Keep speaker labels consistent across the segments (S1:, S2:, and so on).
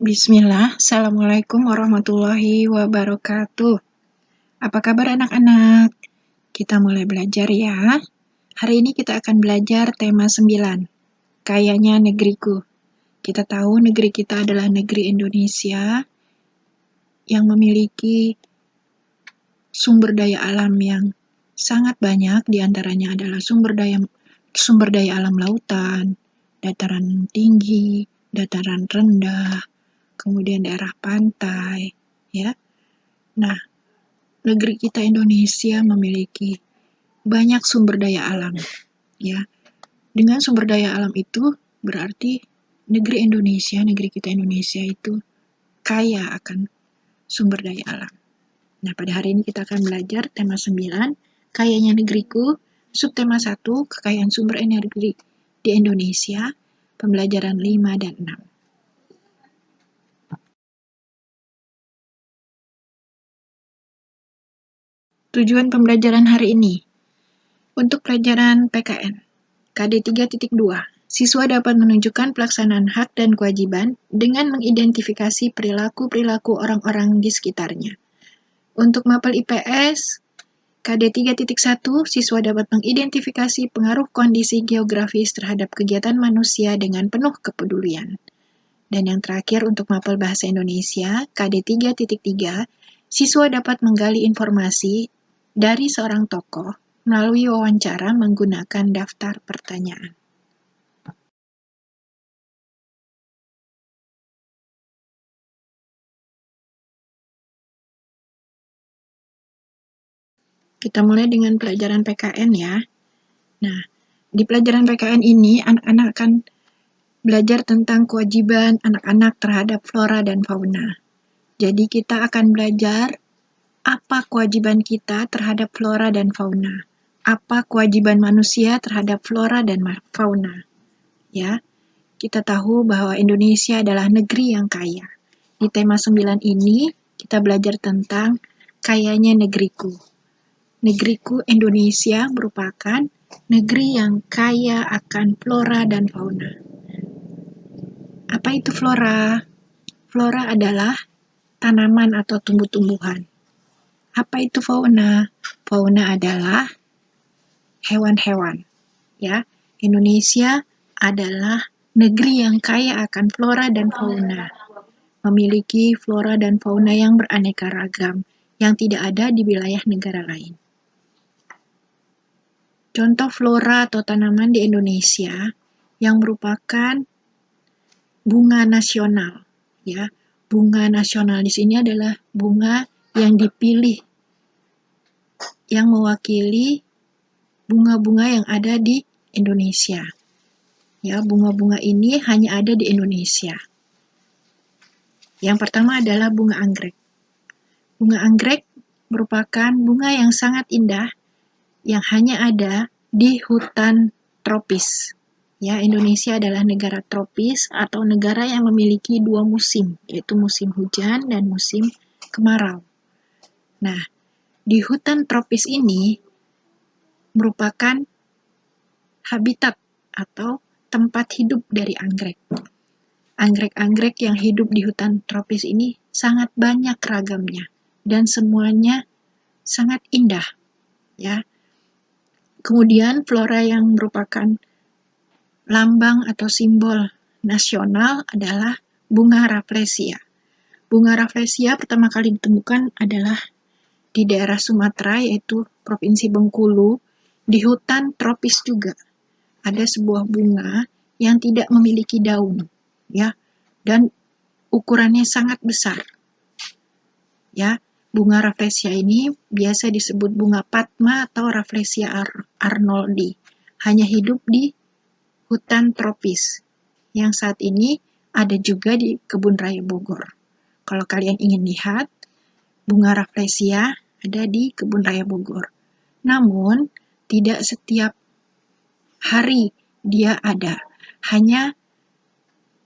S1: Bismillah, Assalamualaikum warahmatullahi wabarakatuh. Apa kabar anak-anak? Kita mulai belajar ya. Hari ini kita akan belajar tema 9, Kayanya Negeriku. Kita tahu negeri kita adalah negeri Indonesia yang memiliki sumber daya alam yang sangat banyak, diantaranya adalah sumber daya alam lautan, dataran tinggi, dataran rendah, kemudian daerah pantai, ya. Nah, negeri kita Indonesia memiliki banyak sumber daya alam, ya. Dengan sumber daya alam itu berarti negeri kita Indonesia itu kaya akan sumber daya alam. Nah, pada hari ini kita akan belajar tema 9, Kayanya Negeriku, subtema 1, Kekayaan sumber energi di Indonesia, pembelajaran 5 dan 6. Tujuan pembelajaran hari ini. Untuk pelajaran PKN, KD 3.2, siswa dapat menunjukkan pelaksanaan hak dan kewajiban dengan mengidentifikasi perilaku-perilaku orang-orang di sekitarnya. Untuk mapel IPS, KD 3.1, siswa dapat mengidentifikasi pengaruh kondisi geografis terhadap kegiatan manusia dengan penuh kepedulian. Dan yang terakhir untuk mapel bahasa Indonesia, KD 3.3, siswa dapat menggali informasi dari seorang tokoh melalui wawancara menggunakan daftar pertanyaan. Kita mulai dengan pelajaran PKN ya. Nah, di pelajaran PKN ini anak-anak akan belajar tentang kewajiban anak-anak terhadap flora dan fauna. Jadi kita akan belajar apa kewajiban kita terhadap flora dan fauna. Apa kewajiban manusia terhadap flora dan fauna. Ya, kita tahu bahwa Indonesia adalah negeri yang kaya. Di tema 9 ini, kita belajar tentang kayanya negeriku. Negeriku Indonesia merupakan negeri yang kaya akan flora dan fauna. Apa itu flora? Flora adalah tanaman atau tumbuh-tumbuhan. Apa itu fauna? Fauna adalah hewan-hewan. Ya, Indonesia adalah negeri yang kaya akan flora dan fauna. Memiliki flora dan fauna yang beraneka ragam yang tidak ada di wilayah negara lain. Contoh flora atau tanaman di Indonesia yang merupakan bunga nasional, ya. Bunga nasional di sini adalah bunga yang dipilih yang mewakili bunga-bunga yang ada di Indonesia. Ya, bunga-bunga ini hanya ada di Indonesia. Yang pertama adalah bunga anggrek. Bunga anggrek merupakan bunga yang sangat indah yang hanya ada di hutan tropis. Ya, Indonesia adalah negara tropis atau negara yang memiliki 2 musim, yaitu musim hujan dan musim kemarau. Nah, di hutan tropis ini merupakan habitat atau tempat hidup dari anggrek. Anggrek-anggrek yang hidup di hutan tropis ini sangat banyak ragamnya dan semuanya sangat indah, ya. Kemudian flora yang merupakan lambang atau simbol nasional adalah bunga rafflesia. Bunga rafflesia pertama kali ditemukan adalah di daerah Sumatera, yaitu Provinsi Bengkulu, di hutan tropis juga. Ada sebuah bunga yang tidak memiliki daun, ya, dan ukurannya sangat besar. Ya, bunga rafflesia ini biasa disebut bunga Padma atau Rafflesia arnoldi. Hanya hidup di hutan tropis yang saat ini ada juga di Kebun Raya Bogor. Kalau kalian ingin lihat, bunga rafflesia ada di Kebun Raya Bogor. Namun, tidak setiap hari dia ada. Hanya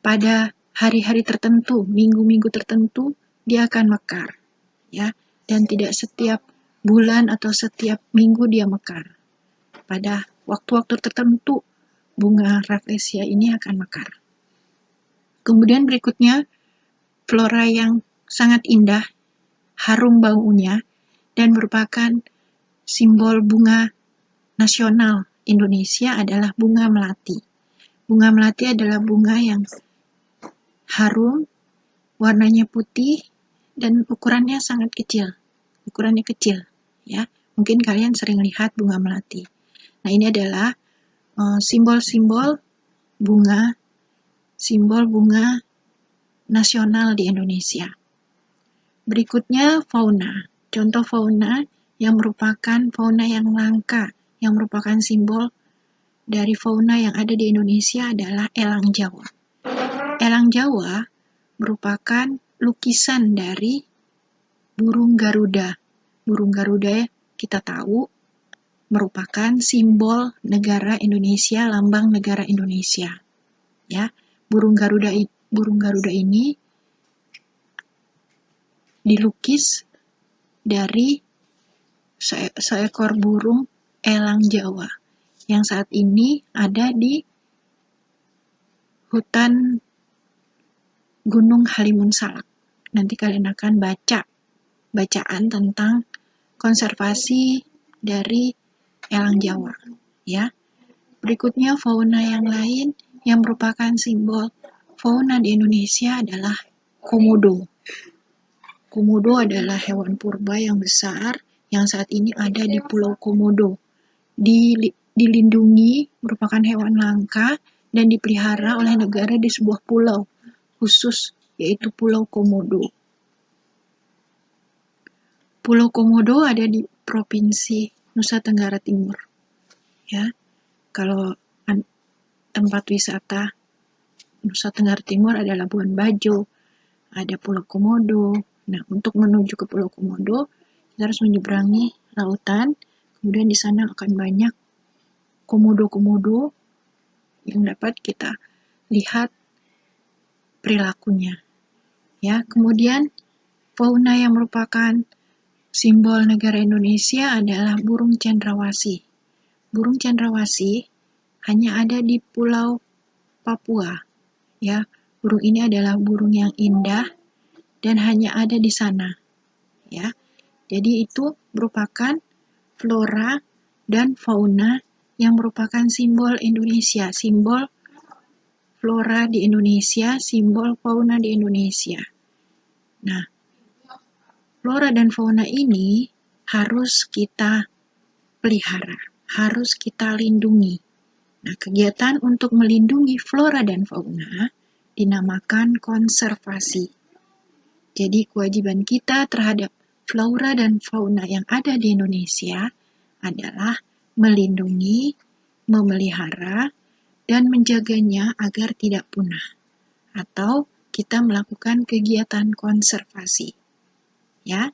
S1: pada hari-hari tertentu, minggu-minggu tertentu, dia akan mekar. Ya, dan tidak setiap bulan atau setiap minggu dia mekar. Pada waktu-waktu tertentu, bunga rafflesia ini akan mekar. Kemudian berikutnya, flora yang sangat indah, harum baunya, dan merupakan simbol bunga nasional Indonesia adalah bunga melati. Bunga melati adalah bunga yang harum, warnanya putih, dan ukurannya sangat kecil. Ukurannya kecil, ya. Mungkin kalian sering lihat bunga melati. Nah, ini adalah simbol-simbol bunga nasional di Indonesia. Berikutnya fauna. Contoh fauna yang merupakan fauna yang langka, yang merupakan simbol dari fauna yang ada di Indonesia adalah elang Jawa. Elang Jawa merupakan lukisan dari burung Garuda. Burung Garuda kita tahu merupakan simbol negara Indonesia, lambang negara Indonesia. Ya, burung Garuda ini dilukis dari seekor burung elang Jawa yang saat ini ada di hutan Gunung Halimun Salak. Nanti kalian akan bacaan tentang konservasi dari elang Jawa, ya. Berikutnya fauna yang lain yang merupakan simbol fauna di Indonesia adalah komodo. Komodo adalah hewan purba yang besar yang saat ini ada di Pulau Komodo. Dilindungi, merupakan hewan langka dan dipelihara oleh negara di sebuah pulau khusus, yaitu Pulau Komodo. Pulau Komodo ada di Provinsi Nusa Tenggara Timur. Ya, kalau tempat wisata Nusa Tenggara Timur ada Labuan Bajo, ada Pulau Komodo. Nah, untuk menuju ke Pulau Komodo, kita harus menyeberangi lautan. Kemudian di sana akan banyak komodo-komodo yang dapat kita lihat perilakunya. Ya, kemudian fauna yang merupakan simbol negara Indonesia adalah burung cendrawasih. Burung cendrawasih hanya ada di Pulau Papua. Ya, burung ini adalah burung yang indah dan hanya ada di sana. Ya. Jadi itu merupakan flora dan fauna yang merupakan simbol Indonesia, simbol flora di Indonesia, simbol fauna di Indonesia. Nah, flora dan fauna ini harus kita pelihara, harus kita lindungi. Nah, kegiatan untuk melindungi flora dan fauna dinamakan konservasi. Jadi, kewajiban kita terhadap flora dan fauna yang ada di Indonesia adalah melindungi, memelihara, dan menjaganya agar tidak punah. Atau kita melakukan kegiatan konservasi. Ya.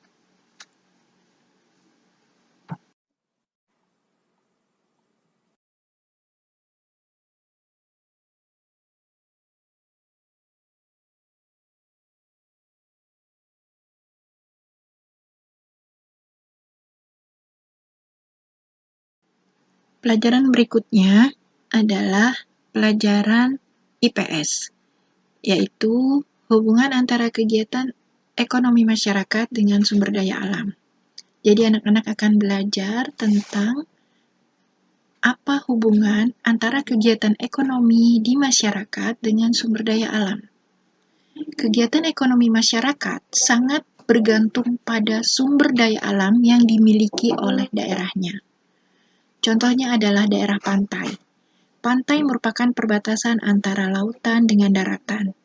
S1: Pelajaran berikutnya adalah pelajaran IPS, yaitu hubungan antara kegiatan ekonomi masyarakat dengan sumber daya alam. Jadi anak-anak akan belajar tentang apa hubungan antara kegiatan ekonomi di masyarakat dengan sumber daya alam. Kegiatan ekonomi masyarakat sangat bergantung pada sumber daya alam yang dimiliki oleh daerahnya. Contohnya adalah daerah pantai. Pantai merupakan perbatasan antara lautan dengan daratan.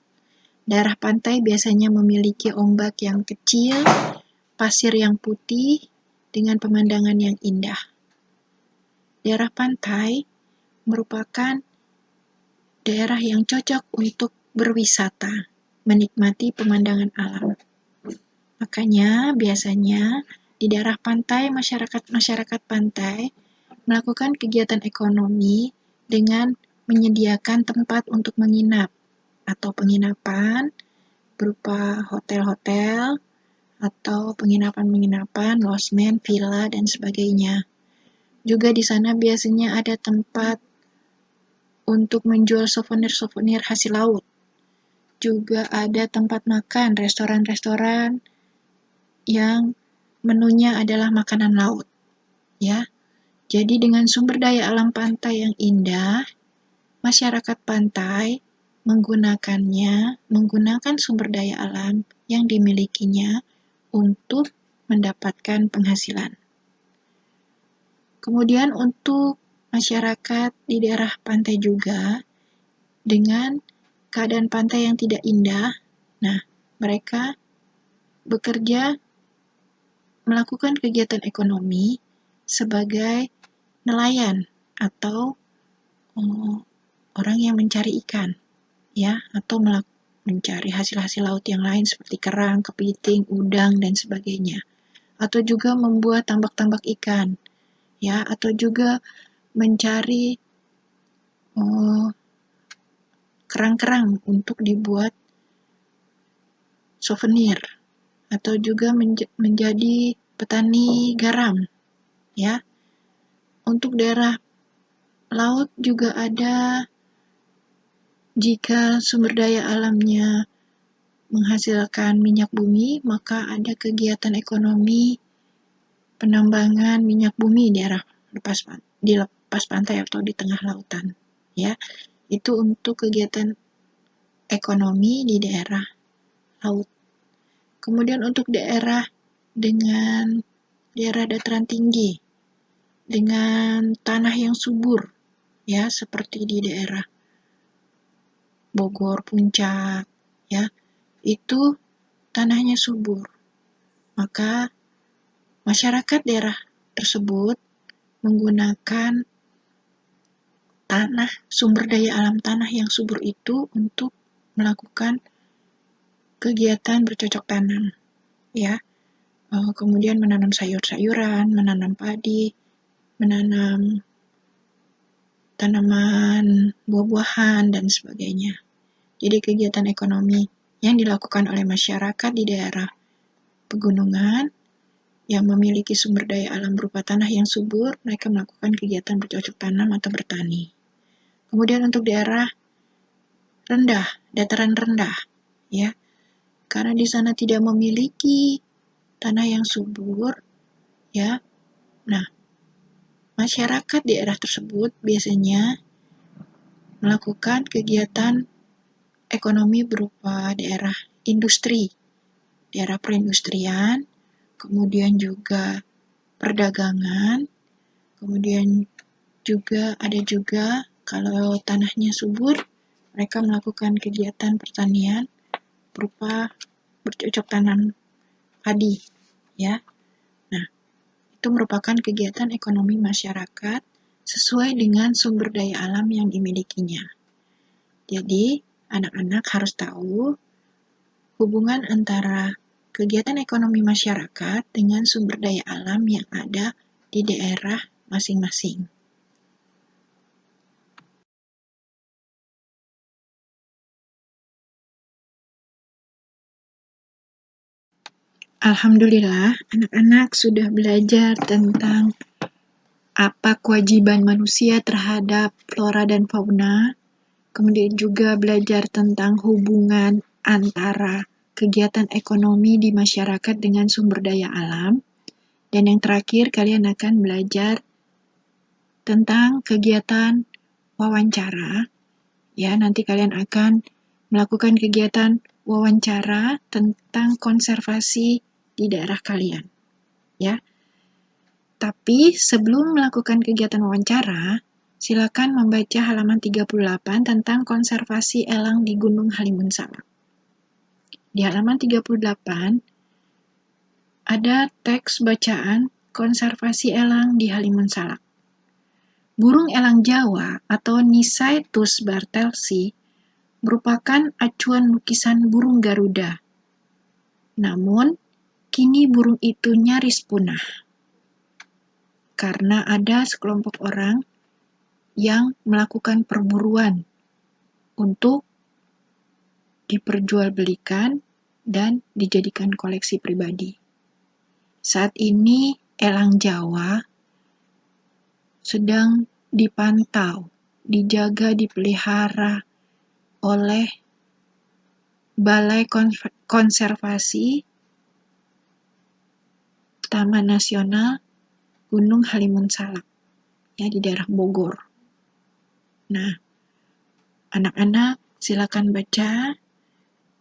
S1: Daerah pantai biasanya memiliki ombak yang kecil, pasir yang putih, dengan pemandangan yang indah. Daerah pantai merupakan daerah yang cocok untuk berwisata, menikmati pemandangan alam. Makanya biasanya di daerah pantai, masyarakat pantai melakukan kegiatan ekonomi dengan menyediakan tempat untuk menginap atau penginapan berupa hotel-hotel atau penginapan-penginapan, losmen, villa, dan sebagainya. Juga di sana biasanya ada tempat untuk menjual souvenir-souvenir hasil laut. juga ada tempat makan, restoran-restoran yang menunya adalah makanan laut, ya. Jadi dengan sumber daya alam pantai yang indah, masyarakat pantai menggunakan sumber daya alam yang dimilikinya untuk mendapatkan penghasilan. Kemudian untuk masyarakat di daerah pantai juga, dengan keadaan pantai yang tidak indah, nah mereka bekerja melakukan kegiatan ekonomi sebagai nelayan atau orang yang mencari ikan, ya, atau mencari hasil-hasil laut yang lain seperti kerang, kepiting, udang, dan sebagainya. Atau juga membuat tambak-tambak ikan, ya, atau juga mencari kerang-kerang untuk dibuat souvenir, atau juga menjadi petani garam, ya. Untuk daerah laut juga ada, jika sumber daya alamnya menghasilkan minyak bumi, maka ada kegiatan ekonomi penambangan minyak bumi di lepas pantai atau di tengah lautan, ya. Itu untuk kegiatan ekonomi di daerah laut. Kemudian untuk daerah dataran tinggi dengan tanah yang subur, ya, seperti di daerah Bogor, Puncak, ya, itu tanahnya subur. Maka masyarakat daerah tersebut menggunakan sumber daya alam tanah yang subur itu untuk melakukan kegiatan bercocok tanam, ya. Kemudian menanam sayur-sayuran, menanam padi, menanam tanaman buah-buahan, dan sebagainya. Jadi kegiatan ekonomi yang dilakukan oleh masyarakat di daerah pegunungan yang memiliki sumber daya alam berupa tanah yang subur, mereka melakukan kegiatan bercocok tanam atau bertani. Kemudian untuk daerah dataran rendah, ya, karena di sana tidak memiliki tanah yang subur, ya. Nah, masyarakat daerah tersebut biasanya melakukan kegiatan ekonomi berupa daerah industri, daerah perindustrian, kemudian juga perdagangan, kemudian juga kalau tanahnya subur, mereka melakukan kegiatan pertanian berupa bercocok tanam padi, ya. Nah, itu merupakan kegiatan ekonomi masyarakat sesuai dengan sumber daya alam yang dimilikinya. Jadi, anak-anak harus tahu hubungan antara kegiatan ekonomi masyarakat dengan sumber daya alam yang ada di daerah masing-masing. Alhamdulillah, anak-anak sudah belajar tentang apa kewajiban manusia terhadap flora dan fauna, kemudian juga belajar tentang hubungan antara kegiatan ekonomi di masyarakat dengan sumber daya alam, dan yang terakhir kalian akan belajar tentang kegiatan wawancara, ya, nanti kalian akan melakukan kegiatan wawancara tentang konservasi di daerah kalian, ya. Tapi sebelum melakukan kegiatan wawancara, silakan membaca halaman 38 tentang konservasi elang di Gunung Halimun Salak. Di halaman 38 ada teks bacaan konservasi elang di Halimun Salak. Burung elang Jawa atau Nisaetus bartelsi merupakan acuan lukisan burung Garuda. Namun, kini burung itu nyaris punah karena ada sekelompok orang yang melakukan perburuan untuk diperjualbelikan dan dijadikan koleksi pribadi. Saat ini, elang Jawa sedang dipantau, dijaga, dipelihara oleh Balai Konservasi Taman Nasional Gunung Halimun Salak, ya, di daerah Bogor. Nah, anak-anak silakan baca.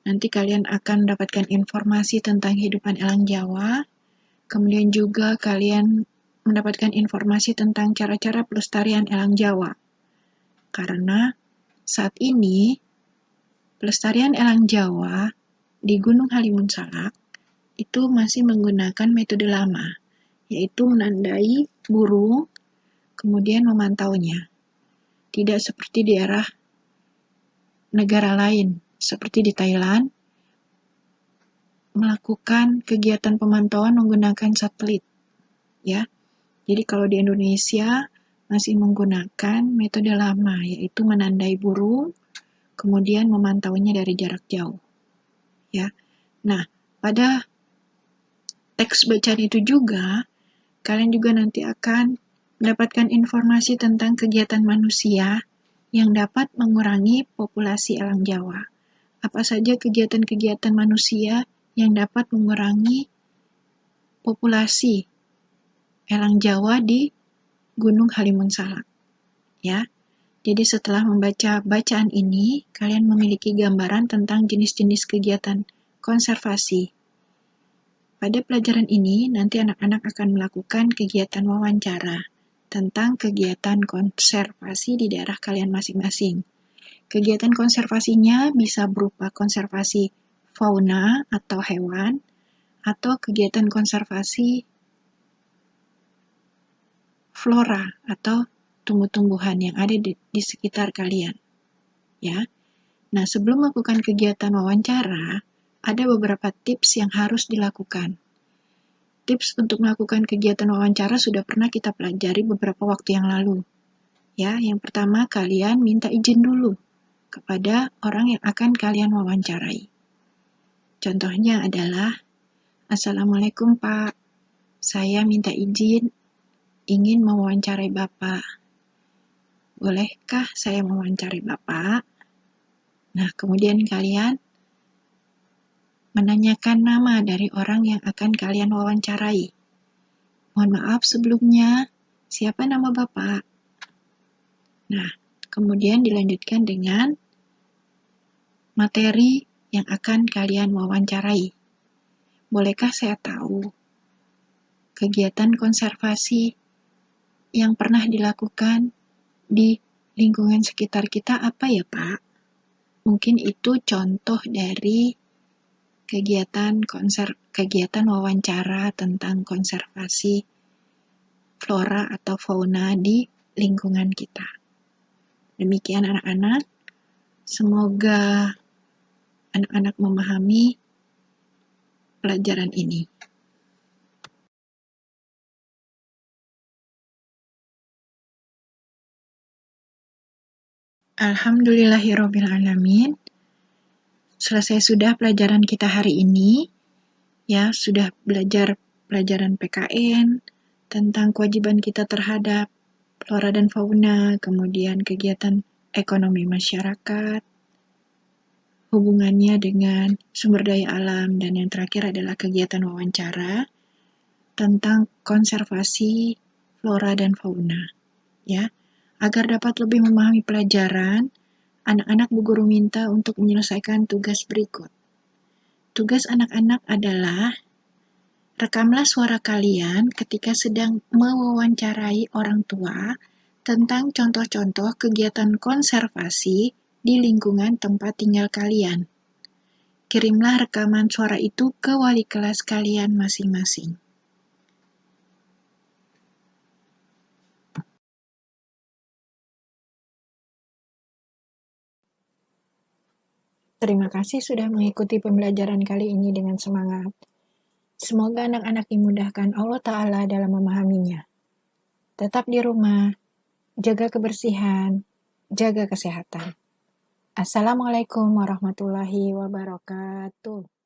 S1: Nanti kalian akan mendapatkan informasi tentang kehidupan elang Jawa. Kemudian juga kalian mendapatkan informasi tentang cara-cara pelestarian elang Jawa. Karena saat ini pelestarian elang Jawa di Gunung Halimun Salak itu masih menggunakan metode lama, yaitu menandai burung, kemudian memantaunya. Tidak seperti di daerah negara lain, seperti di Thailand, melakukan kegiatan pemantauan menggunakan satelit. Ya, jadi kalau di Indonesia masih menggunakan metode lama, yaitu menandai burung, kemudian memantaunya dari jarak jauh. Ya, nah pada teks bacaan itu juga, kalian juga nanti akan mendapatkan informasi tentang kegiatan manusia yang dapat mengurangi populasi elang Jawa. Apa saja kegiatan-kegiatan manusia yang dapat mengurangi populasi elang Jawa di Gunung Halimun Salak. Ya, jadi setelah membaca bacaan ini, kalian memiliki gambaran tentang jenis-jenis kegiatan konservasi. Pada pelajaran ini, nanti anak-anak akan melakukan kegiatan wawancara tentang kegiatan konservasi di daerah kalian masing-masing. Kegiatan konservasinya bisa berupa konservasi fauna atau hewan, atau kegiatan konservasi flora atau tumbuh-tumbuhan yang ada di sekitar kalian. Ya. Nah, sebelum melakukan kegiatan wawancara, ada beberapa tips yang harus dilakukan. Tips untuk melakukan kegiatan wawancara sudah pernah kita pelajari beberapa waktu yang lalu. Ya, yang pertama kalian minta izin dulu kepada orang yang akan kalian wawancarai. Contohnya adalah, Assalamualaikum Pak, saya minta izin ingin mewawancarai Bapak. Bolehkah saya mewawancarai Bapak? Nah, kemudian kalian menanyakan nama dari orang yang akan kalian wawancarai. Mohon maaf sebelumnya, siapa nama Bapak? Nah, kemudian dilanjutkan dengan materi yang akan kalian wawancarai. Bolehkah saya tahu kegiatan konservasi yang pernah dilakukan di lingkungan sekitar kita apa ya, Pak? Mungkin itu contoh dari kegiatan wawancara tentang konservasi flora atau fauna di lingkungan kita. Demikian anak-anak, semoga anak-anak memahami pelajaran ini. Alhamdulillahirrabbilalamin. Selesai sudah pelajaran kita hari ini. Ya, sudah belajar pelajaran PKN, tentang kewajiban kita terhadap flora dan fauna, kemudian kegiatan ekonomi masyarakat, hubungannya dengan sumber daya alam, dan yang terakhir adalah kegiatan wawancara tentang konservasi flora dan fauna. Ya, agar dapat lebih memahami pelajaran, anak-anak Bu Guru minta untuk menyelesaikan tugas berikut. Tugas anak-anak adalah rekamlah suara kalian ketika sedang mewawancarai orang tua tentang contoh-contoh kegiatan konservasi di lingkungan tempat tinggal kalian. Kirimlah rekaman suara itu ke wali kelas kalian masing-masing. Terima kasih sudah mengikuti pembelajaran kali ini dengan semangat. Semoga anak-anak dimudahkan Allah Ta'ala dalam memahaminya. Tetap di rumah, jaga kebersihan, jaga kesehatan. Assalamualaikum warahmatullahi wabarakatuh.